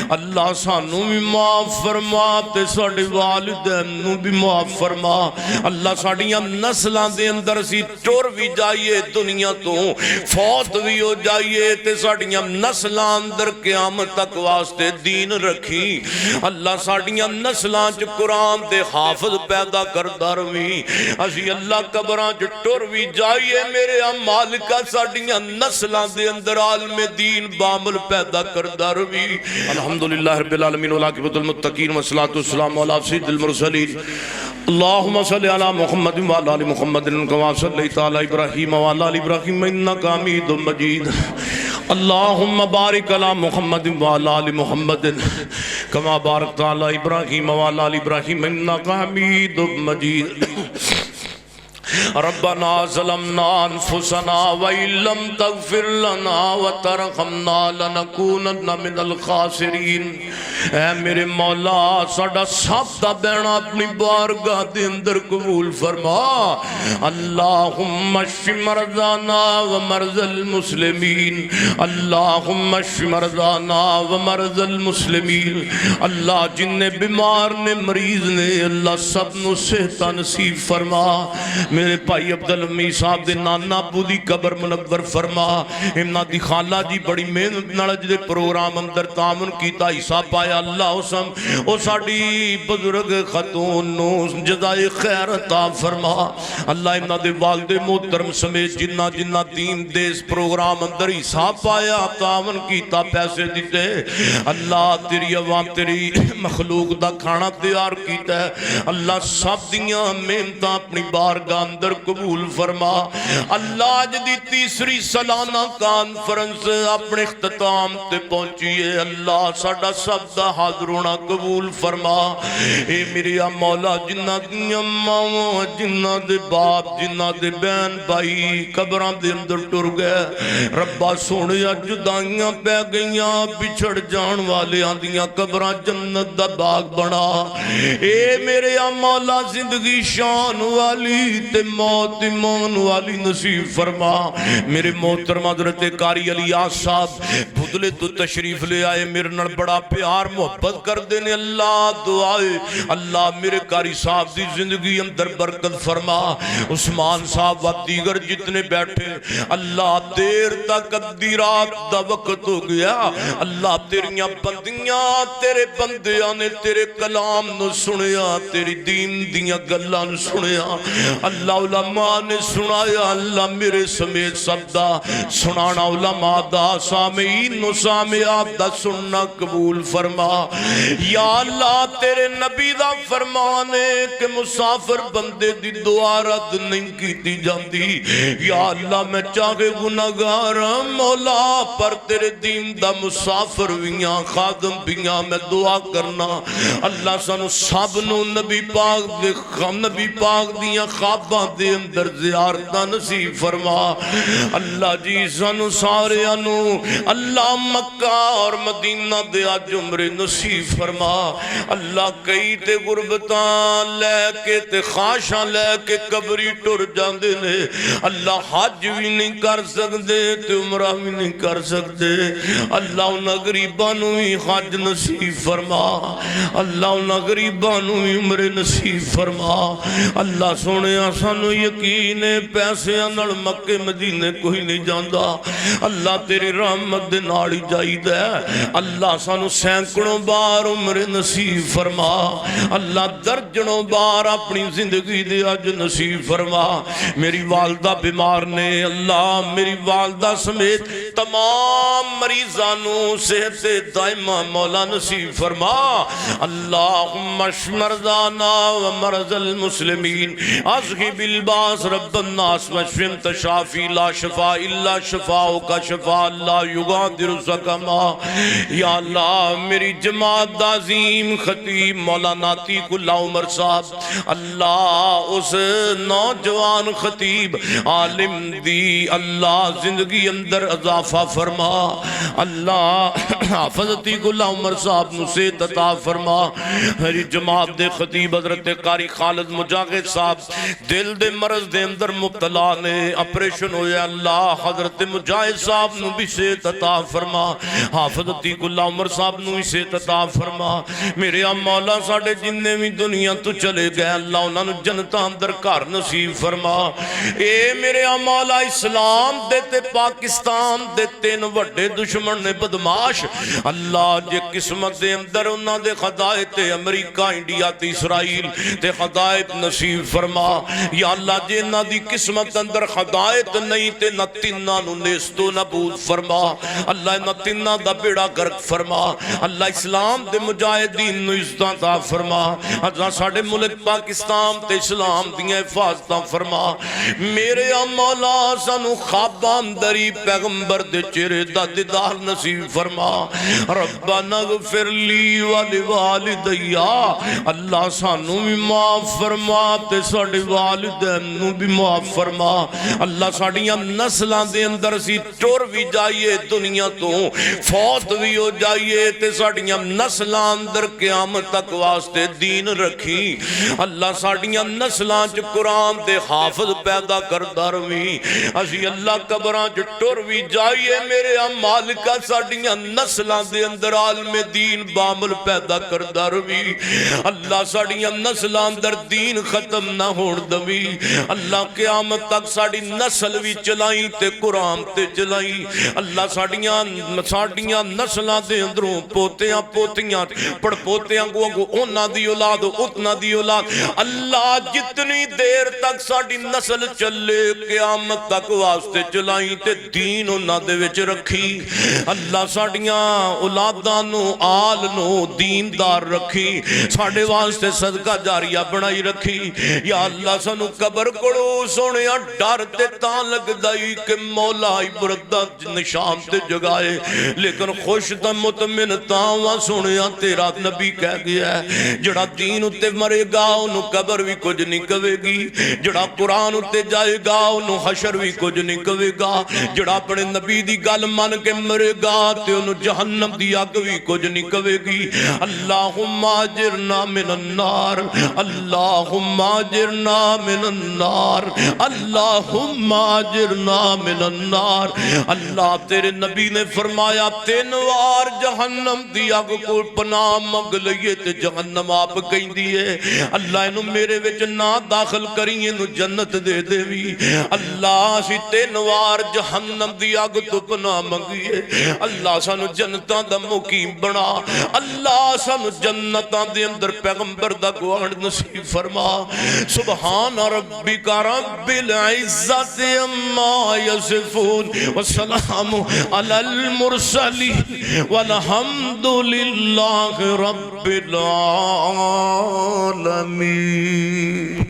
اللہ سانو بھی معاف فرما تے ساڈے والدین نو بھی معاف فرما اللہ ساڈیاں نسلاں دے اندر سی ٹر بھی جائیے دنیا تو فوت بھی ہو جائیے تے ساڈیاں نسلاں اندر قیامت تک واسطے دین رکھی اللہ ساڈیاں نسلاں چ قرآن دے حافظ پیدا کردہ روی اسی اللہ قبراں چ ٹر بھی جائیے میرے مالکہ ساڈیاں نسلاں دے اندر عالم دین بامل پیدا کردہ روی الحمدللہ رب العالمین والعاقبۃ للمتقین والصلاۃ والسلام علی سید المرسلین اللہم صلی علی محمد وعلی آل محمد کما صلیت علی ابراہیم وعلی آل ابراہیم انک حمید مجید اللہم بارک علی محمد وعلی آل محمد کما بارکت علی ابراہیم وعلی آل ابراہیم انک حمید مجید ربنا ظلمنا انفسنا وإن لم تغفر لنا وترحمنا لنكونن من الخاسرین اے میرے مولا ساڈا سب دا بینا اپنی بارگاہ دے اندر قبول فرما اللہم اشف مرضانا ومرضى المسلمین اللہم اشف مرضانا ومرضى المسلمین اللہ جن نے بیمار نے مریض نے اللہ سب نو صحت نصیب فرما میرے بھائی عبدالمی صاحب دے نانا ابو دی قبر منور فرما امنا دی خالہ جی بڑی محنت نالج دے پروگرام اندر تعاون کیتا حصہ پایا اللہ اسم او ساڑی بزرگ خاتون نو جزائے خیر عطا فرما اللہ امنا دے والد محترم سمیت جنہ جنہ دین دے اس پروگرام اندر حصہ پایا تعاون کیتا پیسے دیتے اللہ تیری عوام تیری مخلوق دا کھانا تیار کیتا ہے اللہ سب دیاں محنتاں اپنی بارگاہ اندر قبول فرما اللہ آج دی تیسری سالانہ کانفرنس اپنے اختتام تے پہنچیے اللہ ساڑا سب دا حاضرونا قبول فرما اے میری مولا جنہ دیاں ماں جنہ دے باپ جنہ دے بین بھائی قبران دے اندر ٹر گئے ربا سونیا جدائیاں پہ گئیاں بچھڑ جان والے آندیاں قبران جنت دا باغ بنا اے میرے مولا زندگی شان والی تے موت ایمان والی نصیب فرما میرے محترم حضرت قاری علیہ صاحب بھدلے تو تشریف لے آئے میرے نر بڑا پیار محبت کر دینے اللہ دعائے اللہ میرے قاری صاحب دی زندگی اندر برکت فرما عثمان صاحب و دیگر جتنے بیٹھے اللہ دیر تک ادھی رات دا وقت ہو گیا اللہ تیریاں بندیاں تیرے بندیاں نے تیرے کلام نو سنیا تیری دین دیاں گلان سنیا اللہ علماء نے سنایا اللہ میرے سمیت سب دا سنانا علماء دا سامعین و سامعات دا سننا قبول فرما یا اللہ تیرے نبی دا فرمانے کہ مسافر بندے دی دعا رد نہیں کیتی جاندی یا اللہ میں چاہے گناہگارا مولا پر تیرے دین دا مسافر ویاں خادم بیاں میں دعا کرنا اللہ سانو سب نو نبی پاک دیاں خواباں دے اندر زیارتہ نصیب فرما اللہ جی سانو سارے انو اللہ مکہ اور مدینہ دے آج عمر نصیب فرما اللہ کئی تے غربتان لے کے تے خاشاں لے کے قبری ٹر جاندے نے اللہ حج بھی نہیں کر سکتے تے عمرہ بھی نہیں کر سکتے اللہ انہاں غریبانوں ہی حج نصیب فرما اللہ انہاں غریبانوں ہی عمر نصیب فرما اللہ سونے سانو یقین پیسے انڑ مکے مدینے کوئی نہیں جاندہ اللہ تیری رحمت دے ناڑی جائی دے اللہ سانو سینکڑوں بار عمر نصیب فرما اللہ درجنوں بار اپنی زندگی دے اج نصیب فرما میری والدہ بیمار نے اللہ میری والدہ سمیت تمام مریضانوں صحت دائمہ مولا نصیب فرما اللہم اشف مرضانا ومرض المسلمین اذهب الباس رب الناس واشف انت شافی لا شفاء الا شفاءک شفاء لا یغادر سقما یا اللہ میری جماعت عظیم خطیب مولانا عتیق اللہ عمر صاحب اللہ اس نوجوان خطیب عالم دی اللہ زندگی اندر اضافہ فرما اللہ حافظ عتیق اللہ عمر صاحب نو صحت عطا فرما. ہری جماعت دے خطیب حضرت قاری خالد مجاہد صاحب دل دے مرض دے اندر مبتلا نے, آپریشن ہویا, اللہ حضرت مجاہد صاحب نو بھی صحت عطا فرما. حافظ عتیق اللہ عمر صاحب نو بھی صحت عطا فرما. میرے مولا ساڑے جننے بھی دنیا تو چلے گئے اللہ انہاں نو جنتاں اندر گھر نصیب فرما. اے میرے مولا اسلام دے تے پاکستان دے تین وڈے دشمن نے بدماش, اللہ جے قسمت دے اندر انہاں دے خدایت امریکہ انڈیا تے اسرائیل تے خدایت نصیب فرما. یا اللہ جے انہاں دی قسمت اندر خدایت نہیں تے نہ تیناں نو نیستو نبود فرما. اللہ نہ تیناں دا بیڑا گرک فرما. اللہ اسلام دے مجاہدین نو عزتاں عطا فرما. اللہ ساڑے ملک پاکستان تے اسلام دیاں حفاظتاں فرما. میرے مولا سانو خواباں اندری پیغمبر دے چہرے دا دیدار نصیب فرما. ربنا اغفر لی ولوالدیا, اللہ سانو بھی معاف فرما تے ساڑے والدین نو بھی معاف فرما. اللہ ساڑیاں نسلان دے اندر سی ٹور بھی جائیے دنیا تو فوت بھی ہو جائیے تے ساڑیاں نسلان اندر قیامت تک واسطے دین رکھی. اللہ ساڑیاں نسلان چ قرآن دے حافظ پیدا کردہ روی. اسی اللہ قبران چ ٹور بھی جائیے میرے مالکہ ساڑیاں نسلان دے اندر عالم دین بامل پیدا کردہ روی. اللہ ساڑیاں نسلان اندر دین ختم نہ ہوڑ دوی. اللہ قیامت تک ساڑی نسل بھی چلائیں تے قرآن تے چلائیں. اللہ ساڑیاں نسلان دے اندروں پوتیاں پڑ پوتیاں گو اونا دی اولاد اتنا دی اولاد. اللہ جتنی دیر تک ساڑی نسل چلے قیامت تک واسطے چلائیں تے دین اونا دے وچ رکھی. اللہ ساڑیاں اولادانو آلنو دیندار رکھی. ساڑے واسطے صدقہ جاریہ بنائی رکھی. یا اللہ سانو قبر کڑو سونے ڈر تے تاں لگ دائی کہ مولا عبرت نشان تے جگائے, لیکن خوش تا مطمئن تاں سونے تیرا نبی کہہ گیا ہے جڑا دین اتے مرے گا انہوں قبر بھی کچھ نہیں کہے گی, جڑا قرآن اتے جائے گا انہوں حشر بھی کچھ نہیں کہے گا, جڑا اپنے نبی دی گل من کے مرے گا تے انہوں جہنم دی آگ بھی کچھ نہیں کہے گی. اللہم آجرنا من النار, اللہم آجرنا من النار, اللہم آجرنا من النار. اللہ تیرے نبی نے فرمایا 3 وار جہنم دی آگ کو پناہ مگ لئیے تے جہنم آپ کہیں دیئے. اللہ انہوں میرے وچ نہ داخل کریں انہوں جنت دے دے بھی. اللہ سی 3 وار جہنم دی آگ تو پناہ مگیے. اللہ سانو جنتاں دا مقیم بنا. اللہ سانو جنتاں دے اندر پیغمبر دا گوانڈ نصیب فرما. سبحان ربک رب العزت اما یصفون والسلام علی المرسلین والحمد للہ رب العالمین.